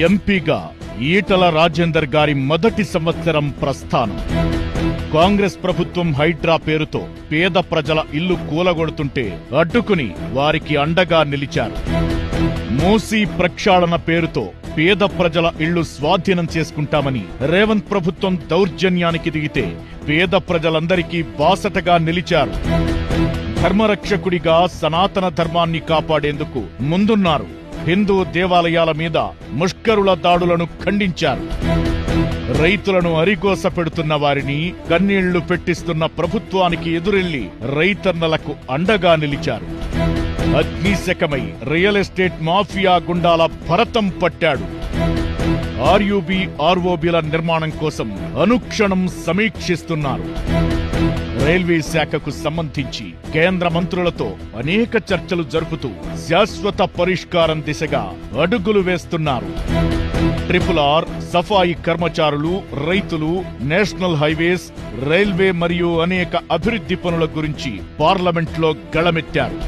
ఎంపీగా ఈటల రాజేందర్ గారి మొదటి సంవత్సరం ప్రస్థానం. కాంగ్రెస్ ప్రభుత్వం హైడ్రా పేరుతో పేద ప్రజల ఇల్లు కూలగొడుతుంటే అడ్డుకుని వారికి అండగా నిలిచారు. మూసీ ప్రక్షాళన పేరుతో పేద ప్రజల ఇళ్లు స్వాధీనం చేసుకుంటామని రేవంత్ ప్రభుత్వం దౌర్జన్యానికి దిగితే పేద ప్రజలందరికీ బాసటగా నిలిచారు. ధర్మరక్షకుడిగా సనాతన ధర్మాన్ని కాపాడేందుకు ముందున్నారు. హిందూ దేవాలయాల మీద ముష్కరుల దాడులను ఖండించారు. రైతులను అరిగోస పెడుతున్న వారిని కన్నీళ్లు పెట్టిస్తున్న ప్రభుత్వానికి ఎదురెళ్లి రైతన్నలకు అండగా నిలిచారు. అగ్నిశకమై రియల్ ఎస్టేట్ మాఫియా గుండాల భరతం పట్టాడు. ఆర్యూబీ ఆర్ఓబీల నిర్మాణం కోసం అనుక్షణం సమీక్షిస్తున్నారు. రైల్వే శాఖకు సంబంధించి కేంద్ర మంత్రులతో అనేక చర్చలు జరుపుతూ శాశ్వత పరిష్కారం దిశగా అడుగులు వేస్తున్నారు. RRR, సఫాయి కర్మచారులు, రైతులు, నేషనల్ హైవేస్, రైల్వే మరియు అనేక అభివృద్ధి పనుల గురించి పార్లమెంట్లో గళమెత్తారు.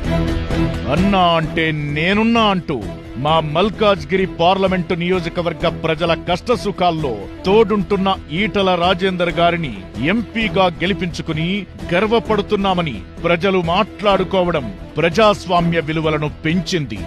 అన్నా అంటే నేనున్నా అంటూ మా మల్కాజ్గిరి పార్లమెంటు నియోజకవర్గ ప్రజల కష్టసుఖాల్లో తోడుంటున్న ఈటల రాజేందర్ గారిని ఎంపీగా గెలిపించుకుని గర్వపడుతున్నామని ప్రజలు మాట్లాడుకోవడం ప్రజాస్వామ్య విలువలను పెంచింది.